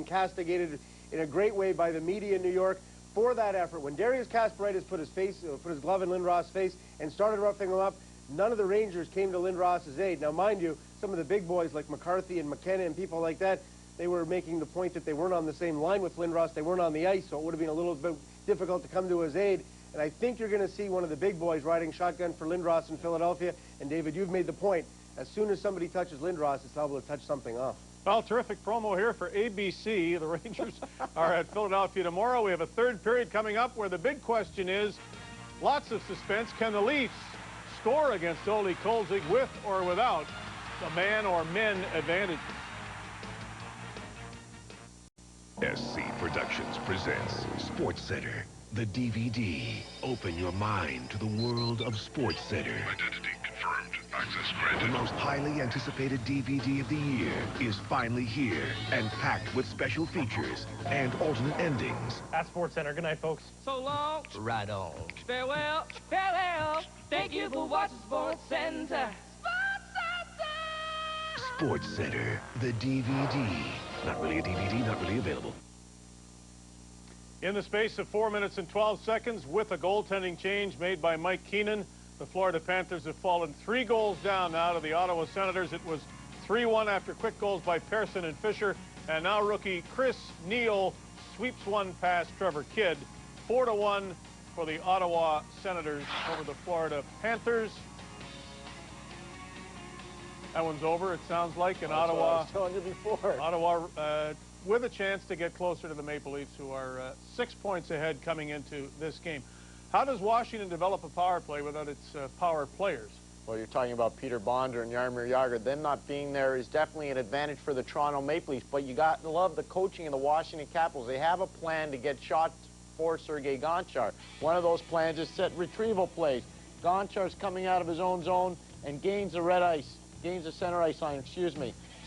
in a great way by the media in New York for that effort. When Darius Kasparaitis put his glove in Lindros' face and started roughing him up, none of the Rangers came to Lindros' aid. Now, mind you, some of the big boys like McCarthy and McKenna and people like that, they were making the point that they weren't on the same line with Lindros. They weren't on the ice, so it would have been a little bit difficult to come to his aid. And I think you're going to see one of the big boys riding shotgun for Lindros in Philadelphia. And, David, you've made the point. As soon as somebody touches Lindros, it's able to touch something off. Well, terrific promo here for ABC. The Rangers are at Philadelphia tomorrow. We have a third period coming up where the big question is, lots of suspense, can the Leafs score against Ole Kolzig with or without the man or men advantage? SC Productions presents Sports Center, the DVD. Open your mind to the world of Sports Center. Identity confirmed. Access granted. The most highly anticipated DVD of the year is finally here and packed with special features and alternate endings. At Sports Center. Good night, folks. So long. Right on. Farewell. Farewell. Thank you for watching Sports Center. Sports Center, the DVD. Not really a DVD, not really available. In the space of 4 minutes and 12 seconds, with a goaltending change made by Mike Keenan, the Florida Panthers have fallen 3 goals down now to the Ottawa Senators. It was 3-1 after quick goals by Persson and Fisher, and now rookie Chris Neale sweeps one past Trevor Kidd. 4-1 for the Ottawa Senators over the Florida Panthers. That one's over, it sounds like, in Ottawa. I was telling you before. Ottawa with a chance to get closer to the Maple Leafs, who are 6 points ahead coming into this game. How does Washington develop a power play without its power players? Well, you're talking about Peter Bondra and Jaromir Jágr. Them not being there is definitely an advantage for the Toronto Maple Leafs, but you got to love the coaching of the Washington Capitals. They have a plan to get shots for Sergei Gonchar. One of those plans is set retrieval plays. Gonchar's coming out of his own zone and gains the red ice. gains the center ice line,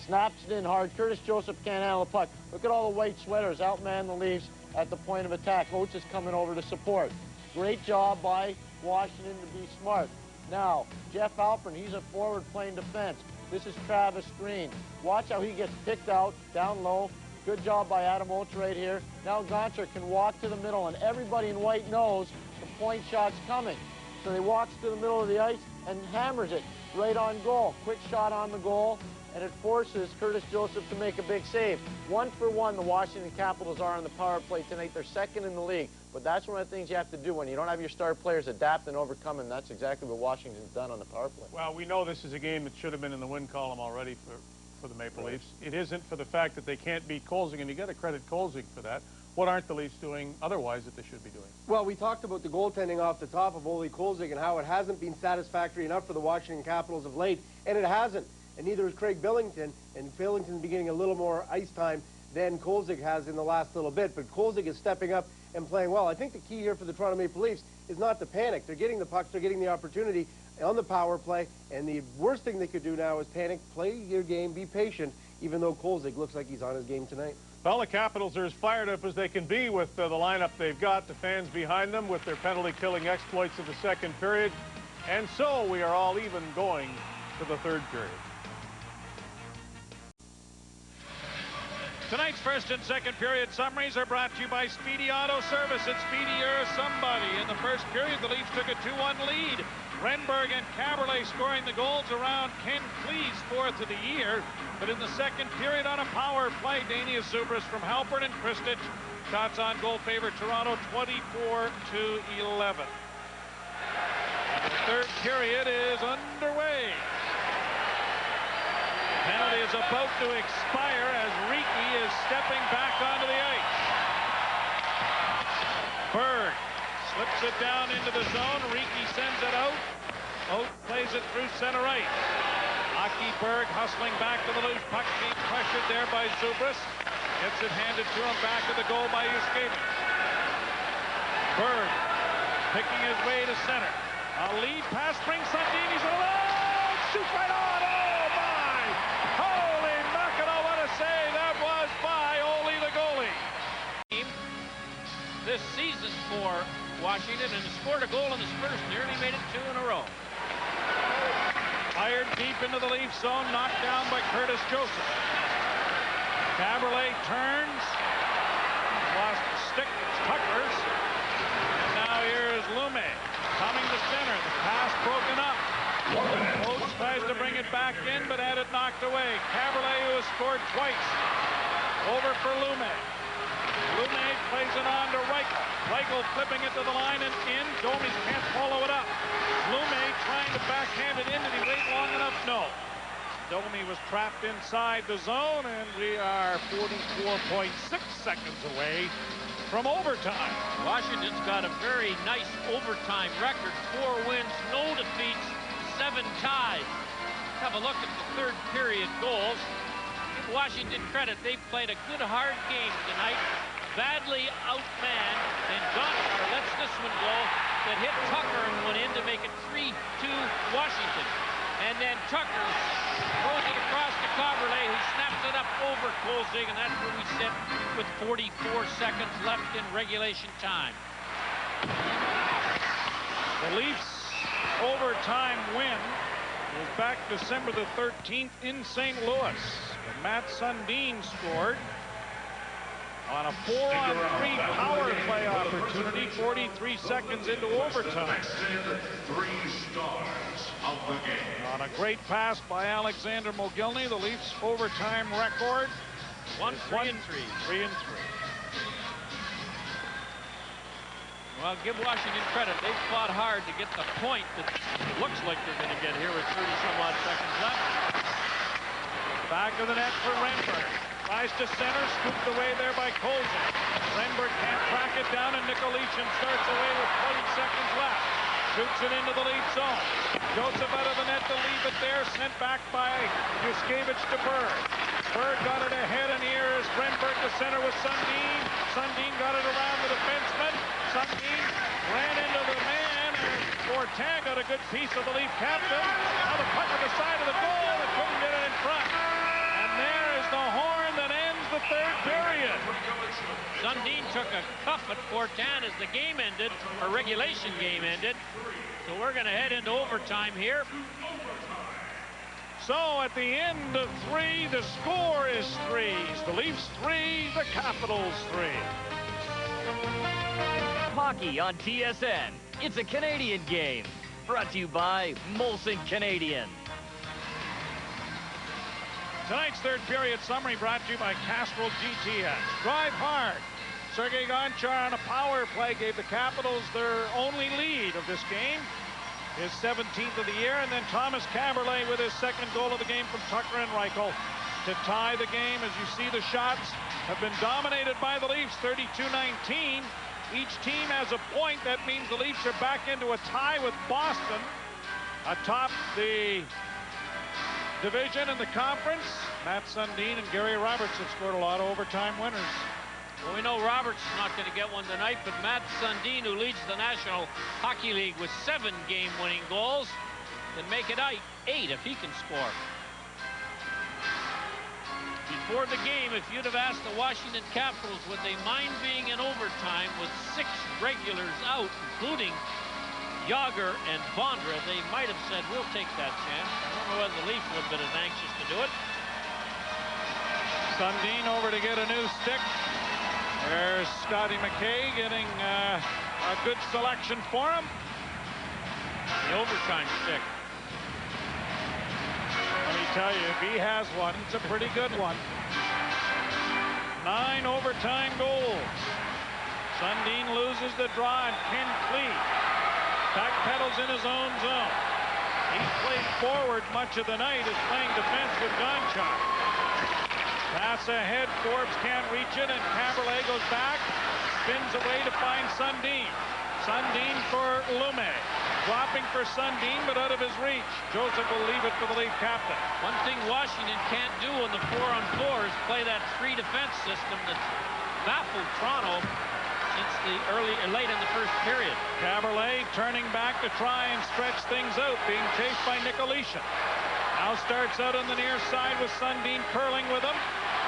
snaps it in hard. Curtis Joseph can't handle the puck. Look at all the white sweaters outman the Leafs at the point of attack. Oates is coming over to support. Great job by Washington to be smart. Now, Jeff Alpern, he's a forward playing defense. This is Travis Green. Watch how he gets picked out down low. Good job by Adam Oates right here. Now Gonchar can walk to the middle, and everybody in white knows the point shot's coming. So he walks to the middle of the ice and hammers it right on goal. Quick shot on the goal, and it forces Curtis Joseph to make a big save. 1-for-1 the Washington Capitals are on the power play tonight. They're second in the league. But that's one of the things you have to do when you don't have your star players adapt and overcome, and that's exactly what Washington's done on the power play. Well, we know this is a game that should have been in the win column already for the Maple Leafs. It isn't for the fact that they can't beat Kolzig, and you got to credit Kolzig for that. What aren't the Leafs doing otherwise that they should be doing? Well, we talked about the goaltending off the top of Ole Kolzig and how it hasn't been satisfactory enough for the Washington Capitals of late, and it hasn't. And neither is Craig Billington, and Billington's been getting a little more ice time than Kolzig has in the last little bit. But Kolzig is stepping up and playing well. I think the key here for the Toronto Maple Leafs is not to panic. They're getting the pucks, they're getting the opportunity on the power play, and the worst thing they could do now is panic, play your game, be patient, even though Kolzig looks like he's on his game tonight. Well, the Capitals are as fired up as they can be with the lineup they've got, the fans behind them with their penalty-killing exploits of the second period. And so we are all even going to the third period. Tonight's first and second period summaries are brought to you by Speedy Auto Service. It's Speedy or somebody. In the first period, the Leafs took a 2-1 lead. Renberg and Caberlet scoring the goals around Ken Clee's fourth of the year. But in the second period on a power play, Daniel Zubris from Halpern and Kristich. Shots on goal favor Toronto 24-11. The third period is underway. Penalty is about to expire as Riki is stepping back onto the ice. Berg slips it down into the zone. Riki sends it out. Oates plays it through center ice. Aki Berg hustling back to the loose puck, being pressured there by Zubris. Gets it handed to him back to the goal by Yuskevich. Berg picking his way to center. A lead pass brings Sundin. He's alone. Shoots right on. Oh my! Holy mackerel! What a save that was by Ole the goalie. This season for Washington, and scored a goal in his first, nearly made it 2 in a row. Fired deep into the Leaf zone, knocked down by Curtis Joseph. Caberlet turns, lost the stick, it's Tucker's. And now here's Lume coming to center. The pass broken up. Oates tries to bring it back in, but had it knocked away. Caberlet, who has scored twice. Over for Lume. Lume plays it on to Reichel. Reichel flipping it to the line and in. Domi can't follow it up. Lume trying to backhand it in. Did he wait long enough? No. Domi was trapped inside the zone, and we are 44.6 seconds away from overtime. Washington's got a very nice overtime record. 4 wins, no defeats, 7 ties. Have a look at the third period goals. Give Washington credit. They've played a good, hard game tonight. Badly outmanned, and Gonchar lets this one go that hit Tucker and went in to make it 3-2 Washington. And then Tucker throws it across to Caberlet, who snaps it up over Kolzig, and that's where we sit with 44 seconds left in regulation time. The Leafs overtime win was back December the 13th in St. Louis. And Matt Sundin scored on a 4-on-3 power play opportunity, 43 seconds into overtime. 3 stars of the game. On a great pass by Alexander Mogilny, the Leafs' overtime record. 3-3. 3-3. Well, give Washington credit. They've fought hard to get the point that looks like they're going to get here with 30-some-odd seconds left. Back of the net for Renberg. Tries to center, scooped away there by Kolzig. Renberg can't track it down, and Nicolichin starts away with 20 seconds left. Shoots it into the Leaf zone. Joseph out of the net to leave it there, sent back by Yuskevich to Berg. Berg got it ahead, and here is Renberg to center with Sundin. Sundin got it around the defenseman. Sundin ran into the man and Fortin got a good piece of the Leaf captain. Now the puck at the side of the goal. They couldn't get it in front. And there is the horn that ends the third period. Sundin took a cuff at Fortin as the game ended, or regulation game ended. So we're going to head into overtime here. So at the end of 3, the score is 3s. The Leafs 3, the Capitals 3. Hockey on TSN. It's a Canadian game. Brought to you by Molson Canadian. Tonight's third period summary brought to you by Castrol GTS. Drive hard. Sergei Gonchar on a power play gave the Capitals their only lead of this game. His 17th of the year, and then Thomas Kaberle with his second goal of the game from Tucker and Reichel to tie the game. As you see, the shots have been dominated by the Leafs, 32-19. Each team has a point. That means the Leafs are back into a tie with Boston atop the division in the conference. Matt Sundin and Gary Roberts have scored a lot of overtime winners. Well, we know Roberts is not going to get one tonight, but Matt Sundin, who leads the National Hockey League with 7 game-winning goals, can make it 8 if he can score. Before the game, if you'd have asked the Washington Capitals would they mind being in overtime with 6 regulars out, including Yager and Vondra, they might have said, we'll take that chance. I don't know whether the Leafs would have been as anxious to do it. Sundin over to get a new stick. There's Scotty McKay getting a good selection for him. The overtime stick. Let me tell you, if he has one, it's a pretty good one. 9 overtime goals. Sundin loses the draw and Ken Clee backpedals in his own zone. He's played forward much of the night, is playing defense with Gonchar. Pass ahead, Forbes can't reach it, and Kaberle goes back, spins away to find Sundin. Sundin for Lume. Dropping for Sundin, but out of his reach. Joseph will leave it for the Leaf captain. One thing Washington can't do in the 4-on-4 is play that 3 defense system that's baffled Toronto since the late in the first period. Kaberle turning back to try and stretch things out, being chased by Nicolisha. Now starts out on the near side with Sundin curling with him.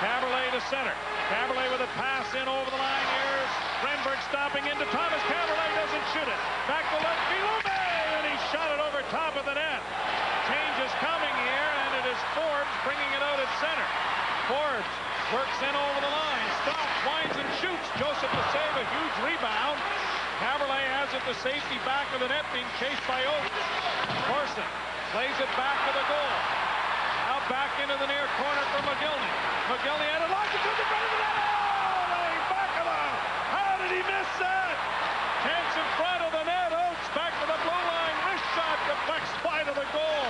Kaberle to center. Kaberle with a pass in over the line. Here's Renberg stopping into Thomas. Kaberle doesn't shoot it. Back to left field, and he shot it over top of the net. Change is coming here, and it is Forbes bringing it out at center. Forbes works in over the line. Stops, winds, and shoots. Joseph to save a huge rebound. Kaberle has it to safety back of the net, being chased by Oates. Corson plays it back to the goal. Now back into the near corner for McGillney. McGillney had it locked in front of the net. Oh, back of the... How did he miss that? Chance in front of the net. Oates back to the blue line. Wrist shot deflects wide of the goal.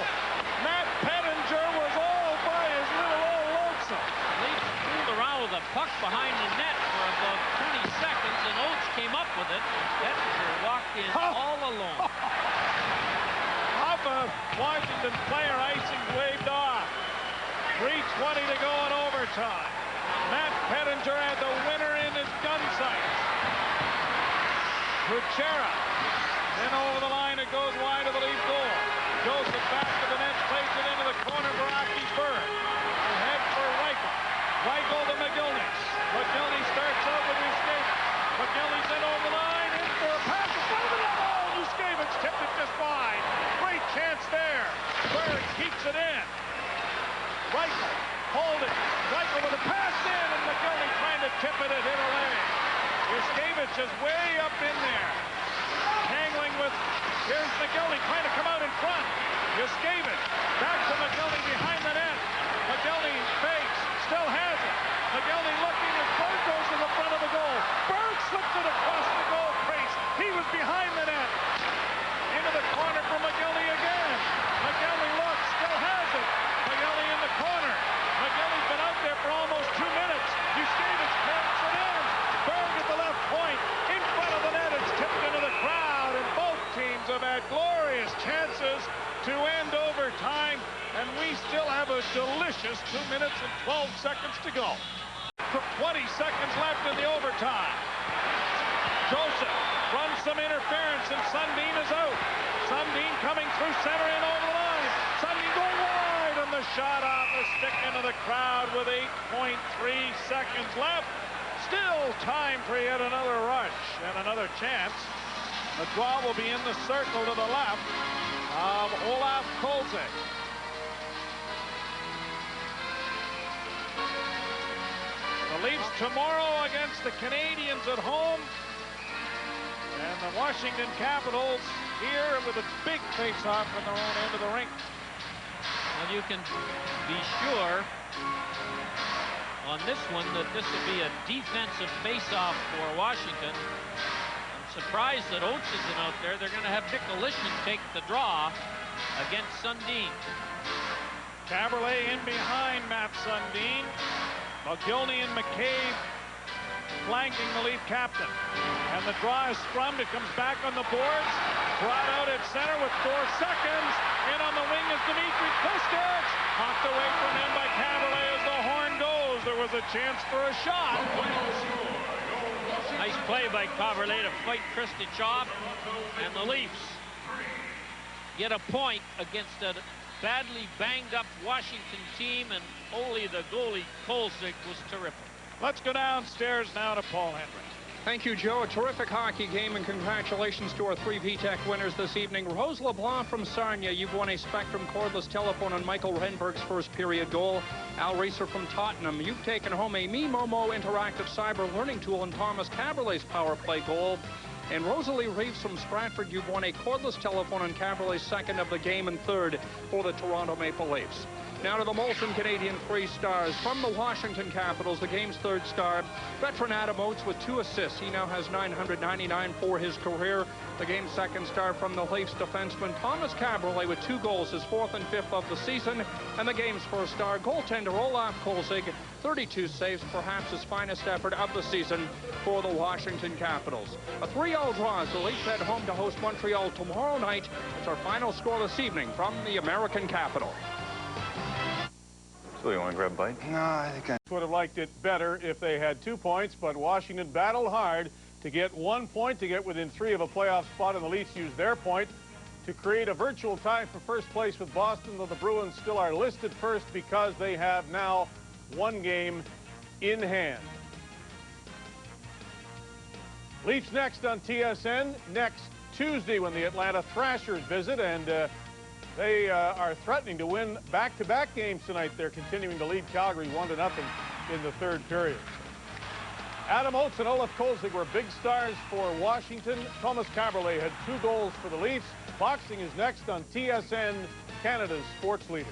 Matt Pettinger was all by his little old lonesome. Leafs fooled around with a puck behind the net for about 20 seconds, and Oates came up with it. Pettinger walked in all alone. A Washington player icing waved off. 3:20 to go in overtime. Matt Pettinger had the winner in his gun sights. Kuchera. Then over the line it goes wide of the Leaf goal. Joseph back to the net, plays it into the corner for Aki Berg. Ahead for Reichel. Reichel to McGillney. McGillney starts out with Yuskevich. McGillney's in over the line, in for a pass in front of the net. Oh, Yuskevich tipped it just wide. Great chance there. Berg keeps it in. Reichel holding. Reichel with a pass in, and McGillney trying to tip it. It hit a leg. Yuskevich is way up in there. Tangling with... Here's McGillney trying to come out in front. Yuskevich back to McGillney behind the net. McGillney fakes. Still has it. McGillney looking as Berg goes to the front of the goal. Berg slips it across the goal crease. He was behind the net. Into the corner for McGillney again. McGillney looks, still has it. McGillney in the corner. McGillney's been out there for almost 2 minutes. Yuskevich carries it in. Berg at the left point. In front of the net, it's tipped into the crowd. And both teams have had glorious chances to end overtime. And we still have a delicious 2 minutes and 12 seconds to go. 20 seconds left in the overtime. Joseph runs some interference, and Sundin is out. Sundin coming through center and over the line. Sundin going wide, and the shot off the stick into the crowd with 8.3 seconds left. Still time for yet another rush and another chance. The draw will be in the circle to the left of Olaf Kolzig. The Leafs tomorrow against the Canadiens at home. And the Washington Capitals here with a big face-off from their own end of the rink. Well, you can be sure on this one that this will be a defensive face-off for Washington. I'm surprised that Oates isn't out there. They're going to have Dick Elishan take the draw against Sundin. Caberlet in behind Matt Sundin. McGillney and McCabe flanking the Leaf captain. And the draw is scrummed. It comes back on the boards. Brought out at center with 4 seconds. In on the wing is Dmitry Kostic. Knocked away from him by Caberlet as the horn goes. There was a chance for a shot. Nice play by Caberlet to fight Kristich off. And the Leafs get a point against a badly banged-up Washington team, and Ole, the goalie, Kolzig, was terrific. Let's go downstairs now to Paul Hendrick. Thank you, Joe. A terrific hockey game, and congratulations to our 3 VTech winners this evening. Rose LeBlanc from Sarnia, you've won a Spectrum cordless telephone on Michael Renberg's first period goal. Al Reeser from Tottenham, you've taken home a MeMomo interactive cyber learning tool and Thomas Caberlet's power play goal. And Rosalie Reeves from Stratford, you've won a cordless telephone on Caberlet's second of the game and third for the Toronto Maple Leafs. Now to the Molson Canadian 3 stars. From the Washington Capitals, the game's 3rd star, veteran Adam Oates with 2 assists. He now has 999 for his career. The game's 2nd star from the Leafs defenseman Thomas Caberlet with 2 goals, his 4th and 5th of the season. And the game's 1st star, goaltender Olaf Kolzig, 32 saves, perhaps his finest effort of the season for the Washington Capitals. A 3-all draw as the Leafs head home to host Montreal tomorrow night. It's our final score this evening from the American capital. So you want to grab a bite? No, I think I would have liked it better if they had 2 points, but Washington battled hard to get 1 point, to get within 3 of a playoff spot, and the Leafs used their point to create a virtual tie for first place with Boston, though the Bruins still are listed first because they have now 1 game in hand. Leafs next on TSN next Tuesday when the Atlanta Thrashers visit, and they are threatening to win back-to-back games tonight. They're continuing to lead Calgary 1-0 in the 3rd period. Adam Oates and Olaf Kolzig were big stars for Washington. Thomas Caberlet had 2 goals for the Leafs. Boxing is next on TSN, Canada's sports leader.